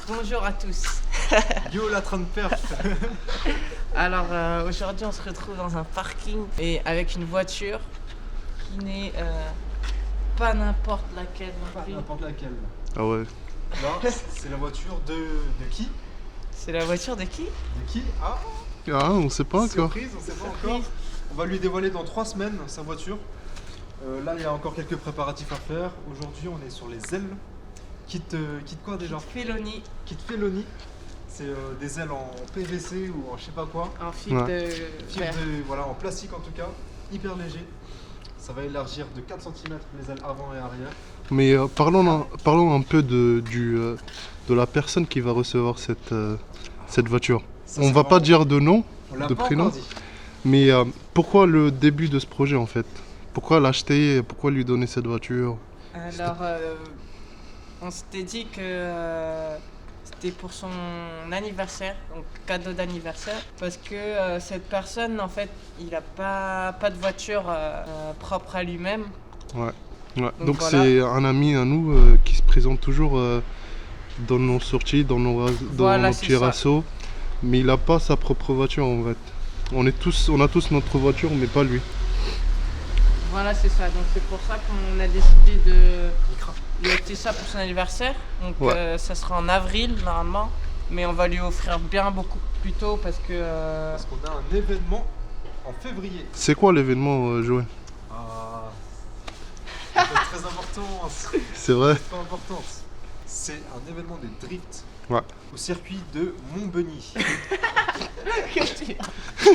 Bonjour à tous. Yo la train de perf. Alors aujourd'hui on se retrouve dans un parking et avec une voiture qui n'est pas n'importe laquelle non Pas plus. n'importe laquelle. Ah ouais. Là, c'est la voiture de qui? C'est la voiture de qui? De qui? Ah, Ah, on sait pas encore. surprise, on sait pas encore. On va lui dévoiler dans 3 semaines sa voiture. Là, il y a encore quelques préparatifs à faire. Aujourd'hui, on est sur les ailes. Kit quoi déjà? Felony Kit Felony. C'est des ailes en PVC ou en je sais pas quoi. en fibre de Fibre verre. voilà, en plastique en tout cas. Hyper léger. Ça va élargir de 4 cm les ailes avant et arrière. Mais parlons un peu de la personne qui va recevoir cette voiture. Ça, On c'est va pas marrant. dire de nom, On l'a de pas prénom. encore dit. Mais pourquoi le début de ce projet en fait? Pourquoi l'acheter? Pourquoi lui donner cette voiture? Alors on s'était dit que c'était pour son anniversaire, donc cadeau d'anniversaire, parce que cette personne en fait il a pas de voiture propre à lui-même. Ouais. Donc voilà. c'est un ami à nous qui se présente toujours dans nos sorties, dans nos Voilà, c'est petits ça. rassos. Mais il n'a pas sa propre voiture en fait. On a tous notre voiture mais pas lui. Voilà, c'est ça. Donc c'est pour ça qu'on a décidé de lui acheter ça pour son anniversaire. Donc Ouais. ça sera en avril normalement, mais on va lui offrir bien beaucoup plus tôt parce que Parce qu'on a un événement en février. C'est quoi l'événement Joël? Ah, c'est très important. C'est vrai? C'est pas importante. C'est un événement de drift Ouais. au circuit de Montbeny.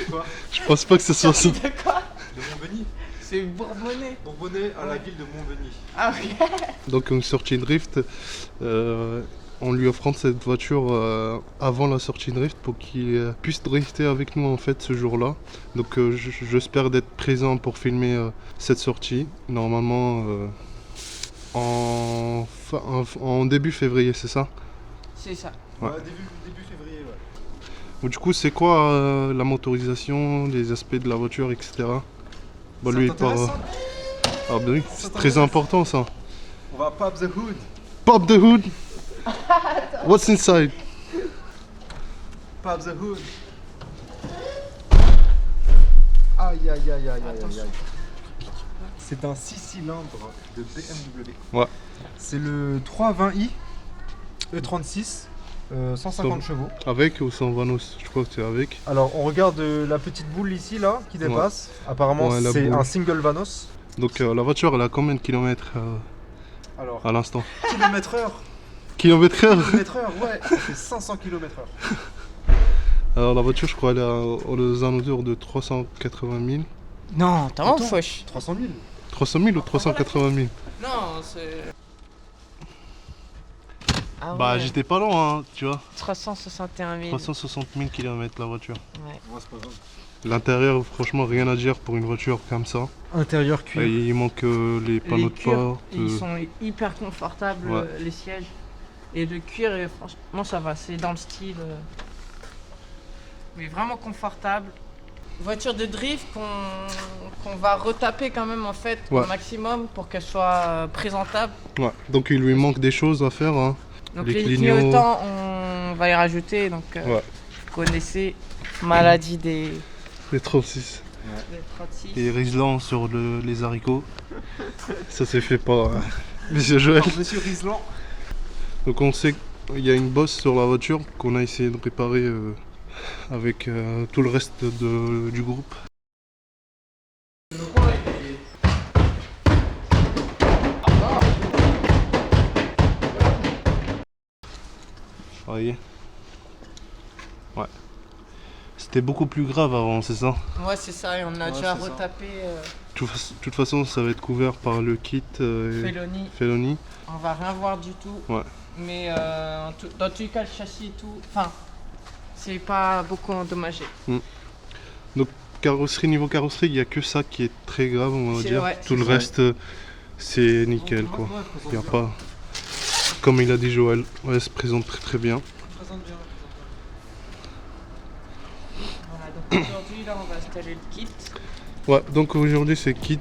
Quoi? Je pense pas que ce soit ça. de quoi? De Montbeny? C'est Bourbonnais. Bourbonnais à la ville de Montbeny. Ah oui. Donc une sortie drift, en lui offrant cette voiture avant la sortie drift pour qu'il puisse drifter avec nous en fait ce jour-là. Donc j'espère d'être présent pour filmer cette sortie. Normalement en début février, c'est ça? C'est ça. Ouais. Ouais, début février, ouais. Bon, du coup c'est quoi la motorisation, les aspects de la voiture, etc. Bah, Ça lui, t'intéresse, ça? Ah bah oui, Ça c'est t'intéresse? très important ça. On va pop the hood. Pop the hood! What's inside? Pop the hood. Aïe aïe aïe aïe aïe aïe Attention. aïe. C'est un 6 cylindres de BMW. Ouais. C'est le 320i E36, 150 chevaux. Avec ou sans Vanos? Je crois que c'est avec. Alors on regarde la petite boule ici là qui dépasse. Apparemment Ouais, la c'est boule. un single Vanos. Donc la voiture elle a combien de kilomètres Alors à l'instant? kilomètre heure. Kilomètre heure? Kilomètre heure, ouais. Ça fait 500 km heure. Alors la voiture je crois elle est aux alentours de 380 000. Non, t'as vraiment Attends. fauche. 300 000. 300 000 ou 380 000? Non, c'est. Ah Bah ouais. j'étais pas loin hein, tu vois. 361 000. 360 000 km la voiture. Ouais. Ouais, c'est pas grave. L'intérieur franchement rien à dire pour une voiture comme ça. Intérieur cuir. Et il manque les panneaux Les de cuirs, porte. ils sont hyper confortables, Ouais. les sièges. Et le cuir, franchement, ça va, c'est dans le style. Mais vraiment confortable. Voiture de drift qu'on va retaper quand même en fait Ouais. au maximum pour qu'elle soit présentable. Ouais. Donc il lui manque des choses à faire hein. Donc Les les clignotants. clignotants, on va les rajouter. Donc Ouais. vous connaissez, maladie des 36. 36. Et Riesland sur les haricots. Ça s'est fait pas Monsieur Joël. Alors, Monsieur Riesland. Donc on sait qu'il y a une bosse sur la voiture qu'on a essayé de réparer avec tout le reste du groupe. Vous voyez? Ouais. C'était beaucoup plus grave avant, c'est ça? Ouais, c'est ça, et on a Ouais, déjà c'est ça. retapé De toute façon, ça va être couvert par le kit Felony. Felony. On va rien voir du tout. Ouais. Mais dans tous les cas, le châssis et tout, enfin, c'est pas beaucoup endommagé. Niveau carrosserie, il n'y a que ça qui est très grave, on va C'est- dire. ouais, Tout le c'est ça. reste, c'est nickel, quoi. Il n'y a pas... Comme il a dit Joël, ouais, elle se présente très très bien. Présente bien. Voilà, donc aujourd'hui, là, on va installer le kit. Ouais, donc aujourd'hui c'est kit.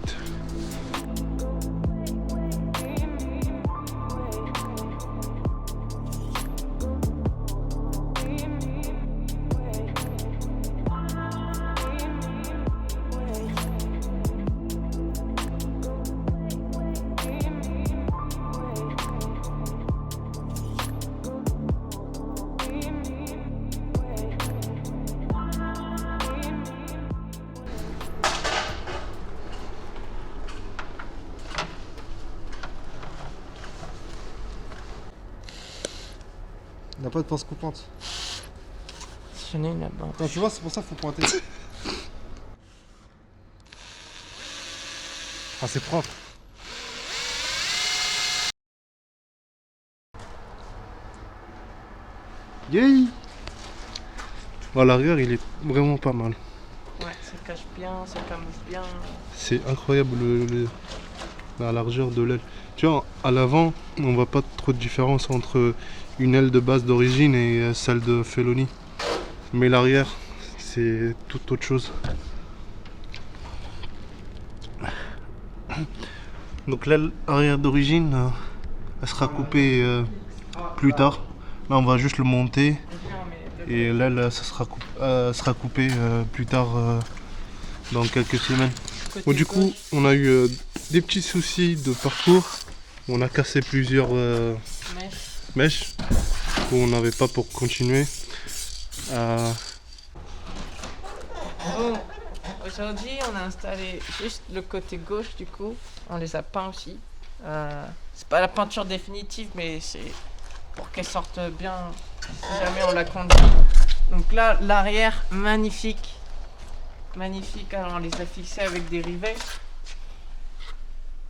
Il n'a pas de pince coupante. J'en ai une là-bas. Non, tu vois, c'est pour ça qu'il faut pointer. Ah, c'est propre. Yay! À l'arrière, il est vraiment pas mal. Ouais, ça cache bien, ça camoufle bien. C'est incroyable la largeur de l'aile. Tu vois, à l'avant, on voit pas trop de différence entre une aile de base d'origine et celle de Felony. Mais l'arrière, c'est tout autre chose. Donc l'aile arrière d'origine, elle sera coupée plus tard. Là, on va juste le monter. Et l'aile, ça sera coupée plus tard dans quelques semaines. Bon, du coup, on a eu des petits soucis de parcours. On a cassé plusieurs mèches qu'on n'avait pas pour continuer. Bon, aujourd'hui, on a installé juste le côté gauche du coup. On les a peints aussi. C'est pas la peinture définitive, mais c'est pour qu'elle sorte bien si jamais on la conduit. Donc là, l'arrière, magnifique. Magnifique. Alors, on les a fixés avec des rivets.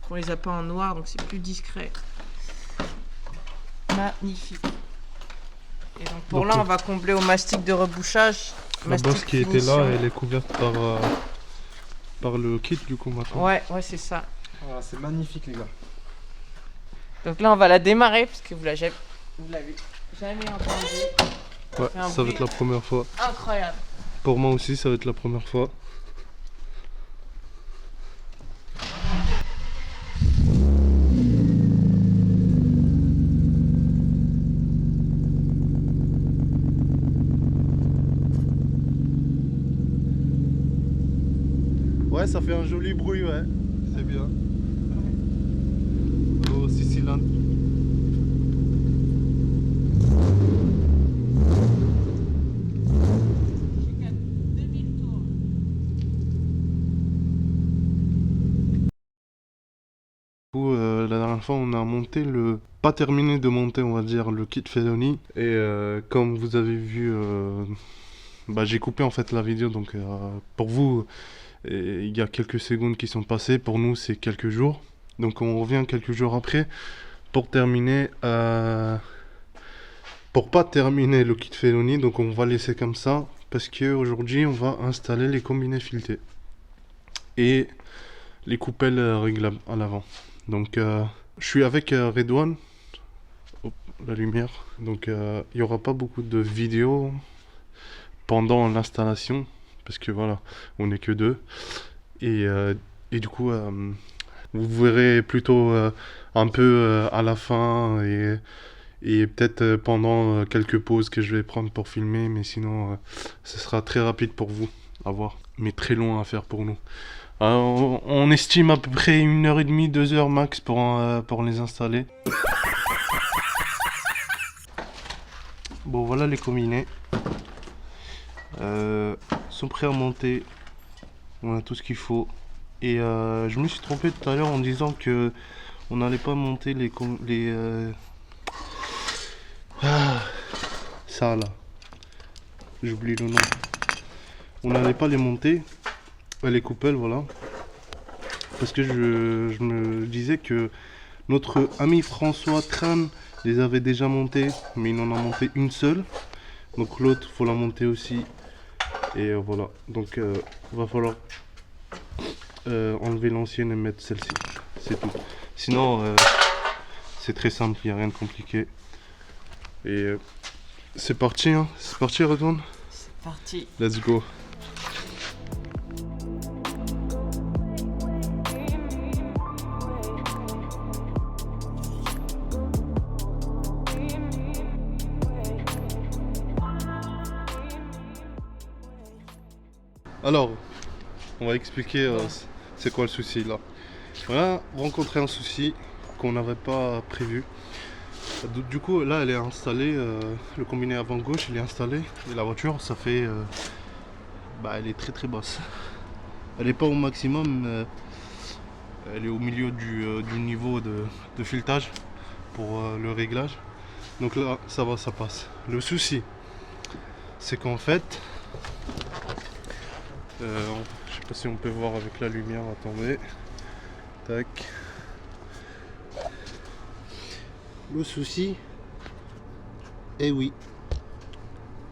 On les a pas en noir, donc c'est plus discret. Magnifique. Et donc pour Donc, là, on va combler au mastic de rebouchage. La bosse qui était là, elle est couverte par le kit du coup maintenant. Ouais, c'est ça. Voilà, c'est magnifique, les gars. Donc là, on va la démarrer parce que vous l'avez jamais entendu. Ouais, fait un ça va bruit être la première fois. Incroyable. Pour moi aussi, ça va être la première fois. Ouais, ça fait un joli bruit, ouais. C'est bien. Oh, 6 cylindres. La dernière fois, on a monté pas terminé de monter, on va dire, le kit Felony. Et comme vous avez vu, j'ai coupé en fait la vidéo. Donc pour vous, il y a quelques secondes qui sont passées. Pour nous, c'est quelques jours. Donc on revient quelques jours après pour terminer. Pour pas terminer le kit Felony, donc on va laisser comme ça. Parce qu'aujourd'hui, on va installer les combinés filetés. Et les coupelles réglables à l'avant. Donc je suis avec Redouane, la lumière, donc il n'y aura pas beaucoup de vidéos pendant l'installation, parce que voilà, on n'est que deux, et du coup vous verrez plutôt un peu à la fin, et peut-être pendant quelques pauses que je vais prendre pour filmer, mais sinon ce sera très rapide pour vous à voir, mais très long à faire pour nous. On estime à peu près 1h30, 2h max pour les installer. Bon, voilà les combinés. Sont prêts à monter. On a tout ce qu'il faut. Et je me suis trompé tout à l'heure en disant que on n'allait pas monter ça là. J'oublie le nom. On n'allait pas les monter. Les coupelles, voilà. Parce que je me disais que notre ami François Tran les avait déjà montées, mais il en a monté une seule. Donc l'autre, faut la monter aussi. Et voilà. Donc va falloir enlever l'ancienne et mettre celle-ci. C'est tout. Sinon, c'est très simple, il n'y a rien de compliqué. Et c'est parti, hein. C'est parti, Redouane. C'est parti. Let's go. Alors, on va expliquer c'est quoi le souci là. On a rencontré un souci qu'on n'avait pas prévu. Du coup, là, elle est installée, le combiné avant gauche, il est installé. Et la voiture, ça fait... elle est très très basse. Elle n'est pas au maximum, elle est au milieu du niveau de filetage pour le réglage. Donc là, ça va, ça passe. Le souci, c'est qu'en fait, je sais pas si on peut voir avec la lumière, attendez. Tac. Le souci, eh oui,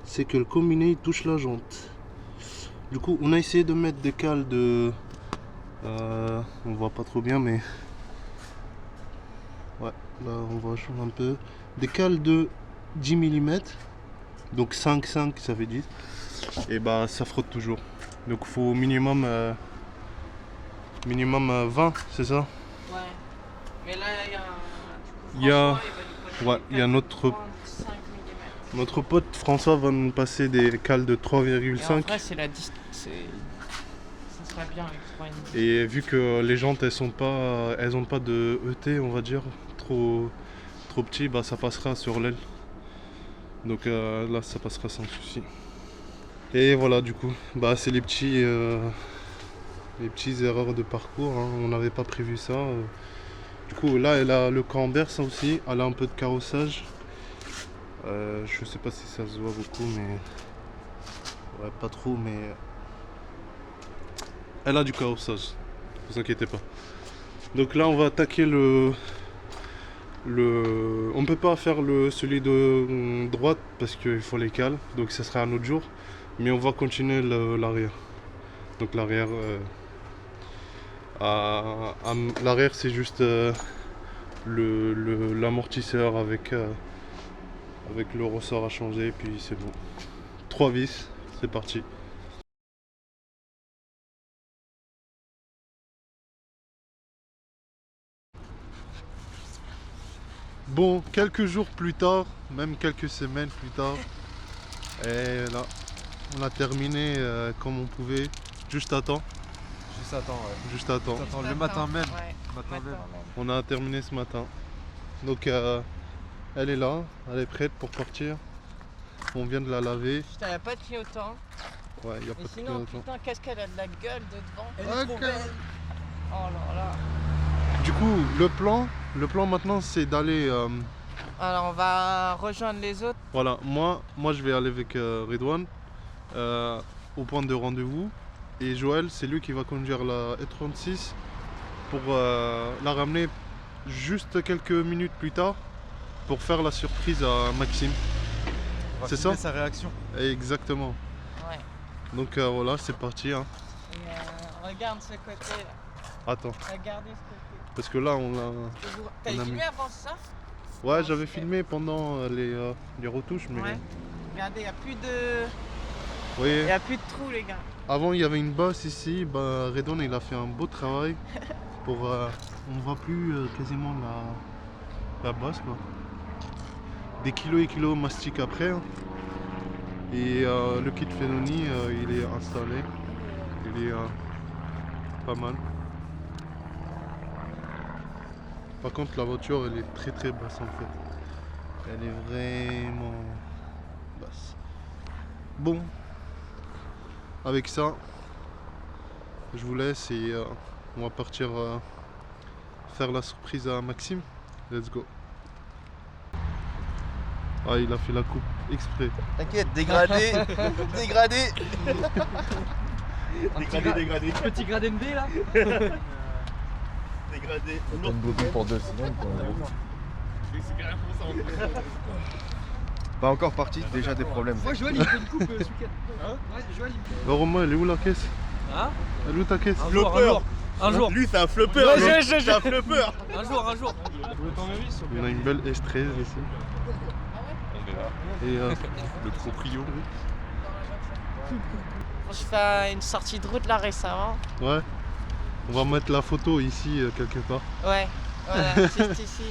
c'est que le combiné il touche la jante. Du coup, on a essayé de mettre des cales de... on voit pas trop bien, mais... Ouais, là on voit un peu. Des cales de 10 mm, donc 5,5 ça fait 10. Et bah ça frotte toujours. Donc il faut minimum, minimum 20, c'est ça? Ouais. Mais là, il y a un... Il y a- François, il va nous passer ouais, des il y a cales de notre- 35 mm. Notre pote François va nous passer des cales de Et en 3,5. vrai, c'est la distance. Ça serait bien avec 3,5. Et vu que les jantes elles ont pas de ET, on va dire, trop petit, bah ça passera sur l'aile. Donc là ça passera sans souci. Et voilà, du coup, bah c'est les petites erreurs de parcours, hein. On n'avait pas prévu ça. Du coup là elle a le camembert, ça aussi, elle a un peu de carrossage. Je sais pas si ça se voit beaucoup, mais ouais, pas trop, mais elle a du carrossage, ne vous inquiétez pas. Donc là on va attaquer on peut pas faire celui de droite parce qu'il faut les cales, donc ça sera un autre jour. Mais on va continuer l'arrière. Donc l'arrière, l'arrière c'est juste l'amortisseur avec le ressort à changer, puis c'est bon. 3 vis, c'est parti. Bon, quelques jours plus tard, même quelques semaines plus tard, et là, on a terminé comme on pouvait, juste à temps. Juste attends, ouais. Juste à temps. Juste attends, le matin même. Ouais, Matin matin même. même. On a terminé ce matin. Donc elle est là, elle est prête pour partir. On vient de la laver. Putain, y a pas de clignotant. Ouais, il n'y a pas Mais de sinon, clignotant. putain, qu'est-ce qu'elle a de la gueule de devant. Elle est trop Ok. belle. Oh là là. Du coup, le plan maintenant c'est d'aller. Alors, on va rejoindre les autres. Voilà, moi je vais aller avec Redouane au point de rendez-vous. Et Joël, c'est lui qui va conduire la E36 pour la ramener juste quelques minutes plus tard pour faire la surprise à Maxime. On va C'est filmer ça sa réaction. Exactement. Ouais. Donc voilà, c'est parti. Hein. Et, regarde ce côté là. Attends, Regardez ce côté. parce que là on a. T'as On a filmé mis- avant ça? Ouais, j'avais filmé pendant les retouches, mais. Ouais. Regardez, y a plus de. Vous voyez, Y a plus de trous, les gars. avant il y avait une bosse ici. Bah, Redouane il a fait un beau travail pour. On voit plus quasiment la bosse quoi. Des kilos et kilos mastic après. Hein. Et le kit Fenoni il est installé. Il est pas mal. Par contre la voiture elle est très très basse en fait. Elle est vraiment basse. Bon. Avec ça, je vous laisse et on va partir faire la surprise à Maxime. Let's go. Ah, il a fait la coupe exprès. T'inquiète, dégradé, dégradé. Dégradé. Petit gradé MD là. Dégradé. Une bobine pour 2 secondes. Pas encore parti, déjà des problèmes. Moi Joël il fait une coupe ce week-end. Ouais, Joël il... Bah, Romain, elle est où la caisse? Hein? Elle est où ta caisse? Un jour, un jour. Un jour. Lui, c'est un flopper. Ouais, lui. je- C'est un flopper. Un jour, un jour. On a une belle S13 ici. Et Le proprio. Je fais une sortie de route là récemment. ouais, on va mettre la photo ici quelque part. Ouais, voilà, juste ici.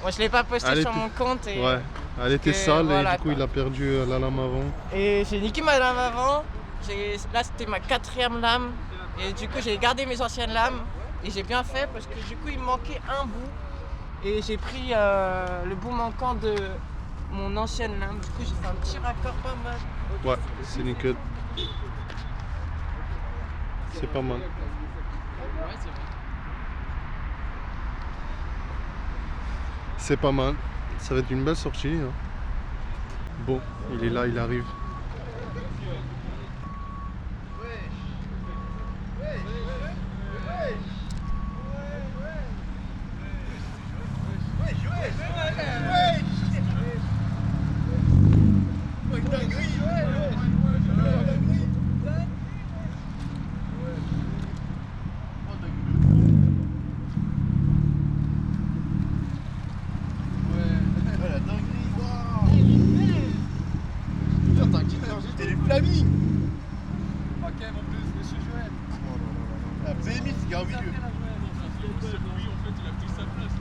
Moi je l'ai pas posté Elle sur était- mon compte et, Ouais, elle était que sale voilà, et du coup quoi. il a perdu la lame avant. et j'ai niqué ma lame avant. Là c'était ma 4e lame et du coup j'ai gardé mes anciennes lames et j'ai bien fait parce que du coup il me manquait un bout et j'ai pris le bout manquant de mon ancienne lame. Du coup j'ai fait un petit raccord pas mal. Ouais, c'est nickel. C'est pas mal. C'est pas mal. Ça va être une belle sortie. Hein. Bon, il est là, il arrive. T'es du Flaming. Ok, en plus, monsieur Joël. C'est limite, il y a un milieu.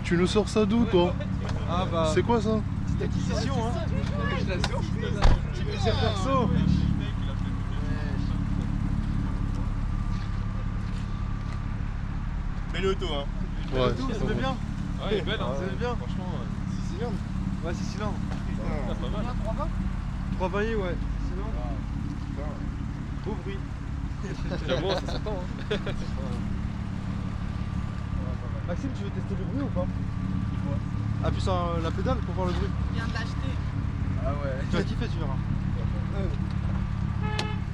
Tu nous sors ça d'où, toi? Ah bah, C'est quoi ça? petite acquisition, hein. Petit plaisir perso. Belle auto, hein. Ouais, Tout, c'est ça va bon. bien. Ouais, il est belle, hein. Ça va bien. Franchement, 6 cylindres. Ouais, 6 cylindres. pas mal. 3 vaillés, ouais. Beau bruit. J'avoue, ça s'entend. Hein. Maxime, tu veux tester le bruit ou pas? Appuie sur la pédale pour voir le bruit. Je viens de l'acheter. Ah ouais. Tu vas kiffer, tu verras.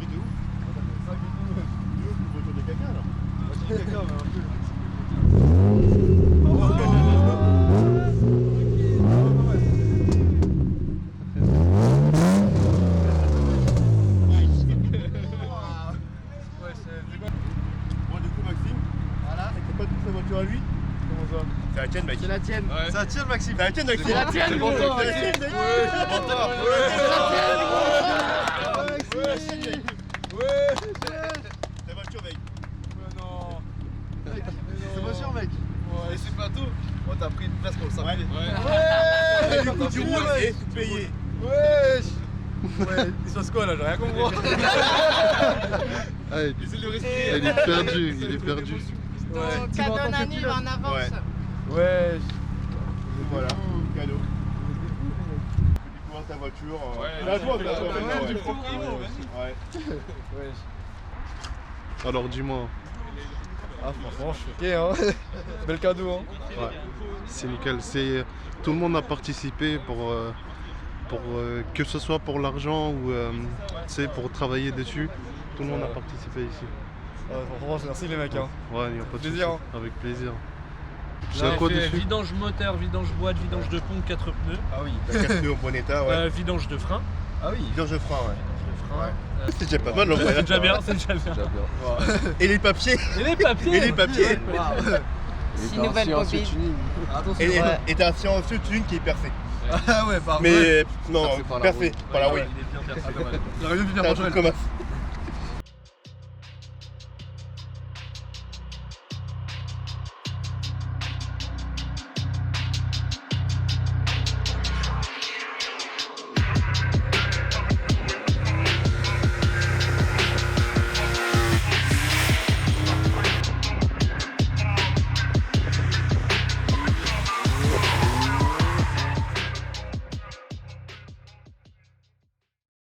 Mais de ouf. De ouf, une voiture de caca là. Voiture de caca, mais un peu. Bon, du coup, Maxime, voilà, c'est pas toute sa voiture à lui. Comment ça? C'est la tienne, mec. C'est la tienne. Ouais. Ça tient, Maxime. C'est la tienne, Maxime. C'est la tienne, C'est gros. bon, Ouais, Maxime. c'est bon, toi. Ta voiture, mec. Non. C'est pas sûr, mec. Et c'est pas tout. On t'a pris une place pour le samedi. Et du coup, tu roules et tout payé. Wesh. Ouais, il se passe quoi là? J'ai rien compris. Ah, Essaye de il respirer. est perdu, il est perdu. Ton cadeau d'anniv en avance. Wesh. Voilà, cadeau. Tu peux découvrir ta voiture. Ouais, C'est à toi, c'est à toi. ouais, maintenant, du ouais. proprio, Ouais. Wesh. Alors dis-moi, Ah, franchement, je suis choqué, hein. Bel cadeau, hein. ouais, c'est nickel. Tout le monde a participé pour que ce soit pour l'argent ou pour travailler dessus. Tout le monde a participé ici. Franchement, merci les mecs, hein. Ouais, il n'y a pas de Plaisir, souci. Avec plaisir. J'ai J'ai quoi fait dessus? vidange moteur, vidange boîte, vidange de pompe, 4 pneus, Ah oui, t'as 4 pneus au bon état, ouais. vidange de frein. Ah oui, vidange de frein, ouais. Frein. C'est déjà pas mal, en C'est vrai. déjà bien, c'est déjà bien. Et les papiers. Et les papiers. Et les papiers. 6 nouvelles bobines. Et t'as un silencieux thune qui est percé. Ah ouais, pardon. Mais non, Percé par la percé rouille. par la Ouais, rouille. il est bien percé. J'aurais dû T'as un truc comme ça.